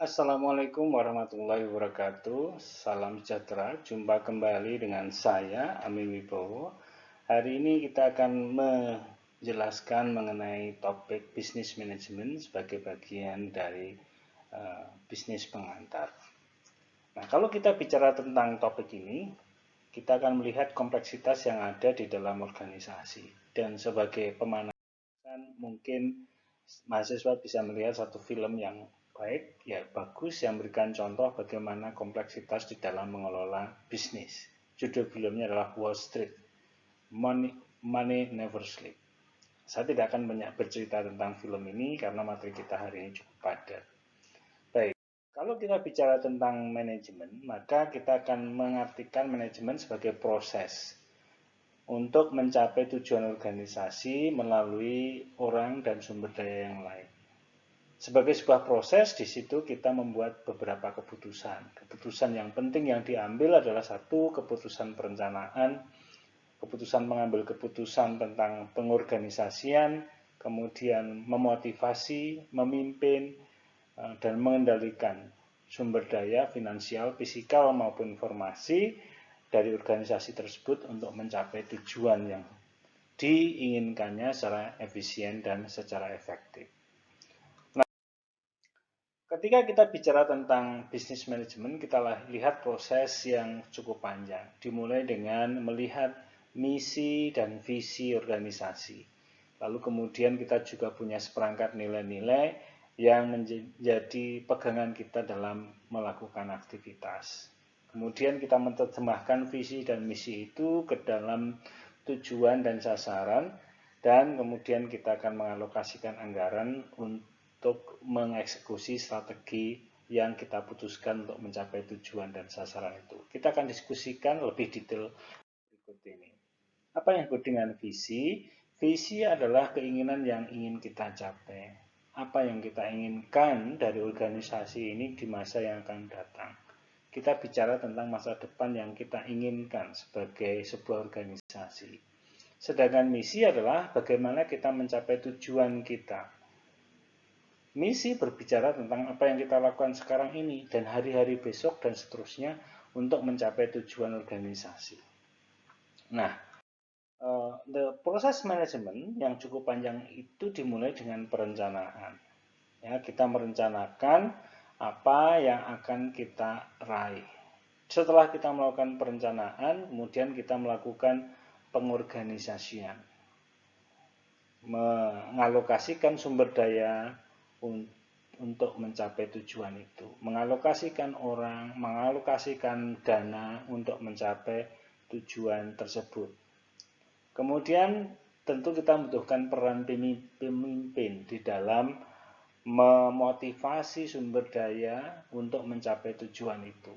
Assalamualaikum warahmatullahi wabarakatuh. Salam sejahtera. Jumpa kembali dengan saya, Amin Wibowo. Hari ini kita akan menjelaskan mengenai topik bisnis manajemen sebagai bagian dari bisnis pengantar. Nah, kalau kita bicara tentang topik ini, kita akan melihat kompleksitas yang ada di dalam organisasi. Dan sebagai pemanasan, mungkin mahasiswa bisa melihat satu film yang baik, ya bagus, yang memberikan contoh bagaimana kompleksitas di dalam mengelola bisnis. Judul filmnya adalah Wall Street, Money Never Sleep. Saya tidak akan banyak bercerita tentang film ini karena materi kita hari ini cukup padat. Baik, kalau kita bicara tentang manajemen, maka kita akan mengartikan manajemen sebagai proses untuk mencapai tujuan organisasi melalui orang dan sumber daya yang lain. Sebagai sebuah proses, di situ kita membuat beberapa keputusan. Keputusan yang penting yang diambil adalah satu, keputusan perencanaan, keputusan mengambil keputusan tentang pengorganisasian, kemudian memotivasi, memimpin, dan mengendalikan sumber daya finansial, fisikal maupun informasi dari organisasi tersebut untuk mencapai tujuan yang diinginkannya secara efisien dan secara efektif. Ketika kita bicara tentang bisnis manajemen, kita lihat proses yang cukup panjang. Dimulai dengan melihat misi dan visi organisasi. Lalu kemudian kita juga punya seperangkat nilai-nilai yang menjadi pegangan kita dalam melakukan aktivitas. Kemudian kita menerjemahkan visi dan misi itu ke dalam tujuan dan sasaran, dan kemudian kita akan mengalokasikan anggaran untuk mengeksekusi strategi yang kita putuskan untuk mencapai tujuan dan sasaran itu. Kita akan diskusikan lebih detail berikut ini. Apa yang disebut dengan visi? Visi adalah keinginan yang ingin kita capai. Apa yang kita inginkan dari organisasi ini di masa yang akan datang. Kita bicara tentang masa depan yang kita inginkan sebagai sebuah organisasi. Sedangkan misi adalah bagaimana kita mencapai tujuan kita. Misi berbicara tentang apa yang kita lakukan sekarang ini dan hari-hari besok dan seterusnya untuk mencapai tujuan organisasi. Nah, proses manajemen yang cukup panjang itu dimulai dengan perencanaan. Ya, kita merencanakan apa yang akan kita raih. Setelah kita melakukan perencanaan, kemudian kita melakukan pengorganisasian, mengalokasikan sumber daya untuk mencapai tujuan itu, mengalokasikan orang, mengalokasikan dana untuk mencapai tujuan tersebut. Kemudian tentu kita membutuhkan peran pemimpin di dalam memotivasi sumber daya untuk mencapai tujuan itu.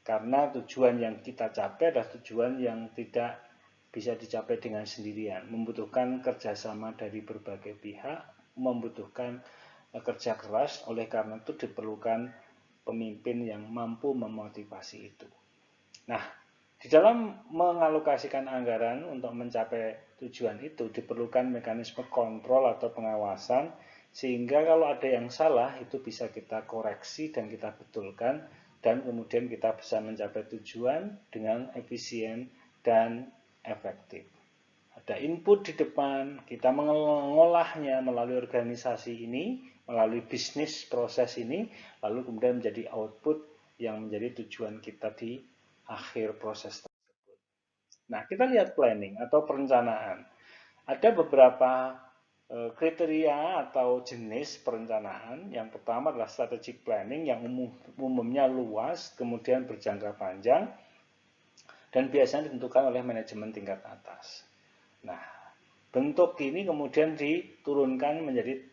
Karena tujuan yang kita capai adalah tujuan yang tidak bisa dicapai dengan sendirian, membutuhkan kerjasama dari berbagai pihak, membutuhkan kerja keras, oleh karena itu diperlukan pemimpin yang mampu memotivasi itu. Nah, di dalam mengalokasikan anggaran untuk mencapai tujuan itu diperlukan mekanisme kontrol atau pengawasan, sehingga kalau ada yang salah itu bisa kita koreksi dan kita betulkan, dan kemudian kita bisa mencapai tujuan dengan efisien dan efektif. Ada input di depan, kita mengolahnya melalui organisasi ini, melalui bisnis proses ini, lalu kemudian menjadi output yang menjadi tujuan kita di akhir proses tersebut. Nah, kita lihat planning atau perencanaan. Ada beberapa kriteria atau jenis perencanaan. Yang pertama adalah strategic planning yang umumnya luas, kemudian berjangka panjang, dan biasanya ditentukan oleh manajemen tingkat atas. Nah, bentuk ini kemudian diturunkan menjadi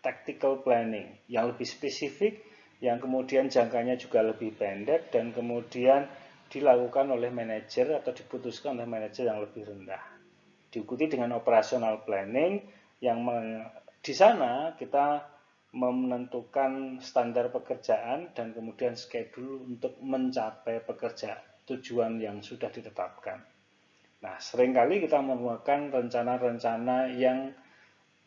tactical planning yang lebih spesifik, yang kemudian jangkanya juga lebih pendek, dan kemudian dilakukan oleh manajer atau diputuskan oleh manajer yang lebih rendah. Diikuti dengan operational planning yang di sana kita menentukan standar pekerjaan dan kemudian schedule untuk mencapai tujuan yang sudah ditetapkan. Nah, seringkali kita menemukan rencana-rencana yang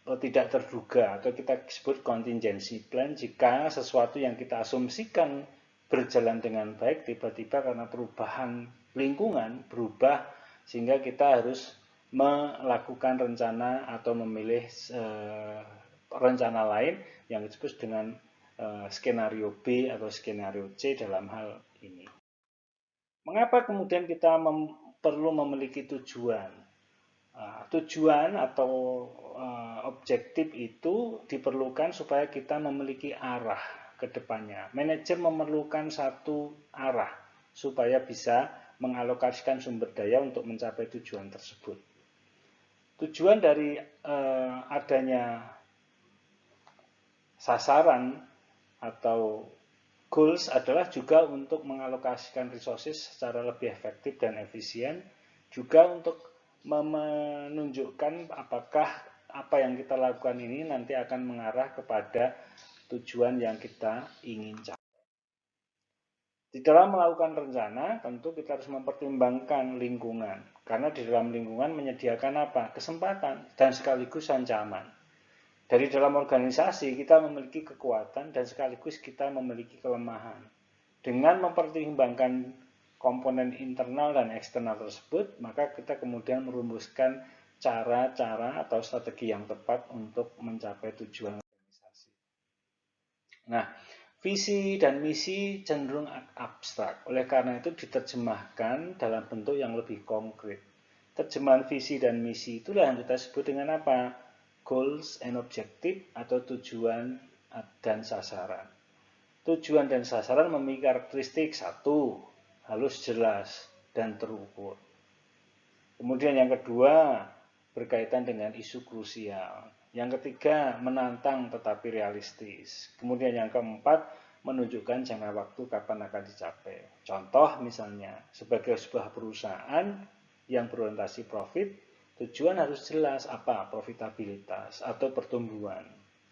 tidak terduga atau kita sebut contingency plan jika sesuatu yang kita asumsikan berjalan dengan baik tiba-tiba karena perubahan lingkungan berubah sehingga kita harus melakukan rencana atau memilih rencana lain yang disebut dengan skenario B atau skenario C dalam hal ini. Mengapa kemudian kita perlu memiliki tujuan? Tujuan atau objektif itu diperlukan supaya kita memiliki arah ke depannya. Manajer memerlukan satu arah supaya bisa mengalokasikan sumber daya untuk mencapai tujuan tersebut. Tujuan dari adanya sasaran atau goals adalah juga untuk mengalokasikan resources secara lebih efektif dan efisien, juga untuk menunjukkan apakah apa yang kita lakukan ini nanti akan mengarah kepada tujuan yang kita ingin capai. Di dalam melakukan rencana, tentu kita harus mempertimbangkan lingkungan, karena di dalam lingkungan menyediakan apa? Kesempatan dan sekaligus ancaman. Dari dalam organisasi kita memiliki kekuatan dan sekaligus kita memiliki kelemahan. Dengan mempertimbangkan komponen internal dan eksternal tersebut, maka kita kemudian merumuskan cara-cara atau strategi yang tepat untuk mencapai tujuan organisasi. Nah, visi dan misi cenderung abstrak, oleh karena itu diterjemahkan dalam bentuk yang lebih konkret. Terjemahan visi dan misi itulah yang kita sebut dengan apa? Goals and objective atau tujuan dan sasaran. Tujuan dan sasaran memiliki karakteristik satu, halus jelas dan terukur. Kemudian yang kedua, berkaitan dengan isu krusial. Yang ketiga, menantang tetapi realistis. Kemudian yang keempat, menunjukkan jangka waktu kapan akan dicapai. Contoh misalnya, sebagai sebuah perusahaan yang berorientasi profit, tujuan harus jelas apa? Profitabilitas atau pertumbuhan.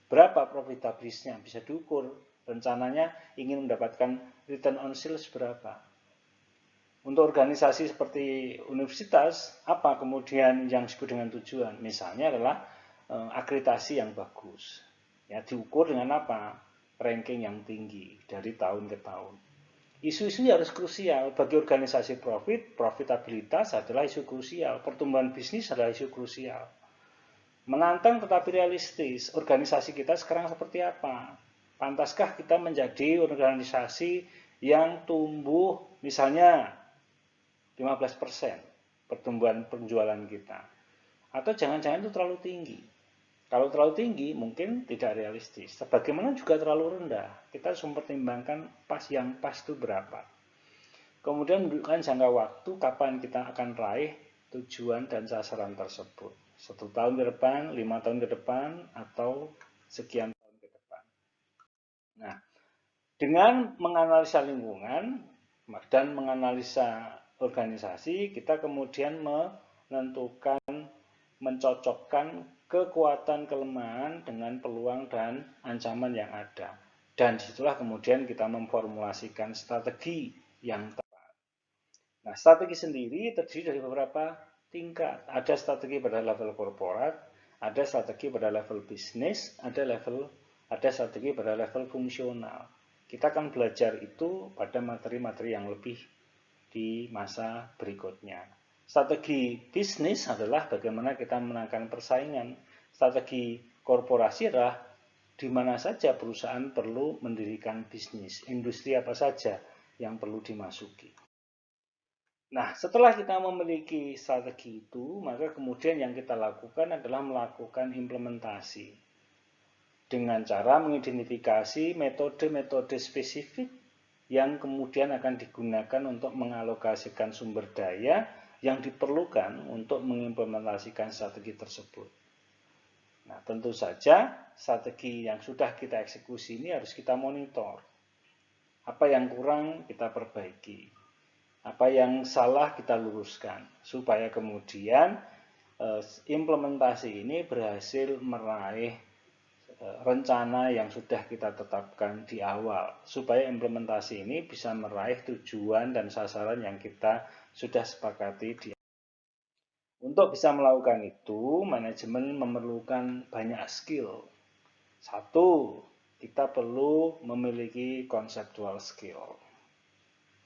Berapa profitabilitasnya bisa diukur. Rencananya ingin mendapatkan return on sales berapa. Untuk organisasi seperti universitas, apa kemudian yang disebut dengan tujuan? Misalnya adalah akreditasi yang bagus. Ya, diukur dengan apa? Ranking yang tinggi dari tahun ke tahun. Isu-isu harus krusial bagi organisasi profitabilitas adalah isu krusial, pertumbuhan bisnis adalah isu krusial. Menantang tetapi realistis, organisasi kita sekarang seperti apa? Pantaskah kita menjadi organisasi yang tumbuh misalnya 15% pertumbuhan penjualan kita? Atau jangan-jangan itu terlalu tinggi? Kalau terlalu tinggi mungkin tidak realistis. Bagaimana juga terlalu rendah? Kita harus mempertimbangkan yang pas itu berapa. Kemudian menunjukkan jangka waktu kapan kita akan raih tujuan dan sasaran tersebut. 1 tahun ke depan, 5 tahun ke depan, atau sekian tahun ke depan. Nah, dengan menganalisa lingkungan dan menganalisa organisasi, kita kemudian menentukan, mencocokkan kekuatan kelemahan dengan peluang dan ancaman yang ada. Dan disitulah kemudian kita memformulasikan strategi yang tepat. Nah, strategi sendiri terdiri dari beberapa tingkat. Ada strategi pada level korporat, ada strategi pada level bisnis, ada strategi pada level fungsional. Kita akan belajar itu pada materi-materi yang lebih di masa berikutnya. Strategi bisnis adalah bagaimana kita menangkan persaingan. Strategi korporasi adalah di mana saja perusahaan perlu mendirikan bisnis, industri apa saja yang perlu dimasuki. Nah, setelah kita memiliki strategi itu, maka kemudian yang kita lakukan adalah melakukan implementasi dengan cara mengidentifikasi metode-metode spesifik yang kemudian akan digunakan untuk mengalokasikan sumber daya yang diperlukan untuk mengimplementasikan strategi tersebut. Nah, tentu saja strategi yang sudah kita eksekusi ini harus kita monitor. Apa yang kurang kita perbaiki. Apa yang salah kita luruskan supaya kemudian implementasi ini berhasil meraih rencana yang sudah kita tetapkan di awal supaya implementasi ini bisa meraih tujuan dan sasaran yang kita sudah sepakati di awal. Untuk bisa melakukan itu, manajemen memerlukan banyak skill. Satu, kita perlu memiliki conceptual skill.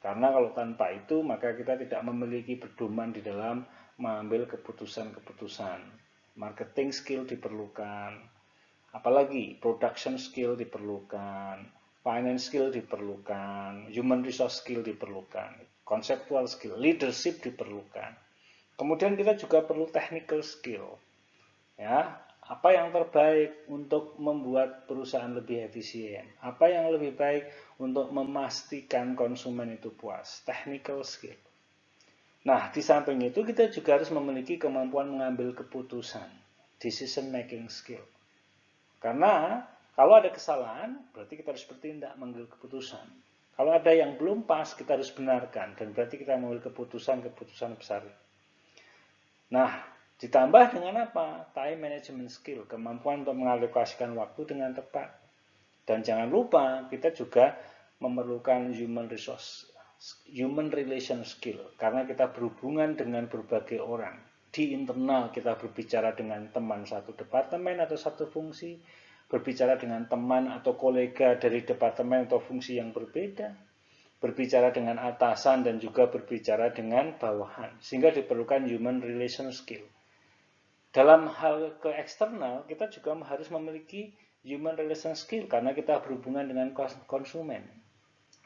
Karena kalau tanpa itu, maka kita tidak memiliki pedoman di dalam mengambil keputusan-keputusan. Marketing skill diperlukan, apalagi production skill diperlukan, finance skill diperlukan, human resource skill diperlukan, conceptual skill, leadership diperlukan. Kemudian kita juga perlu technical skill. Ya, apa yang terbaik untuk membuat perusahaan lebih efisien? Apa yang lebih baik untuk memastikan konsumen itu puas? Technical skill. Nah, di samping itu kita juga harus memiliki kemampuan mengambil keputusan, decision making skill. Karena kalau ada kesalahan, berarti kita harus bertindak mengambil keputusan. Kalau ada yang belum pas, kita harus benarkan, dan berarti kita mengambil keputusan-keputusan besar. Nah, ditambah dengan apa? Time management skill, kemampuan untuk mengalokasikan waktu dengan tepat. Dan jangan lupa, kita juga memerlukan human relation skill, karena kita berhubungan dengan berbagai orang. Di internal kita berbicara dengan teman satu departemen atau satu fungsi, berbicara dengan teman atau kolega dari departemen atau fungsi yang berbeda, berbicara dengan atasan dan juga berbicara dengan bawahan, sehingga diperlukan human relation skill. Dalam hal ke eksternal, kita juga harus memiliki human relation skill karena kita berhubungan dengan konsumen.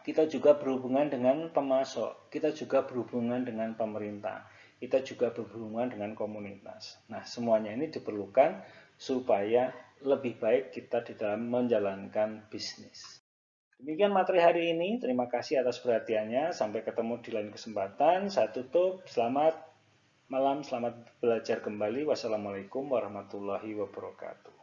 Kita juga berhubungan dengan pemasok, kita juga berhubungan dengan pemerintah, kita juga berhubungan dengan komunitas. Nah, semuanya ini diperlukan supaya lebih baik kita di dalam menjalankan bisnis. Demikian materi hari ini. Terima kasih atas perhatiannya. Sampai ketemu di lain kesempatan. Saya tutup. Selamat malam, selamat belajar kembali. Wassalamualaikum warahmatullahi wabarakatuh.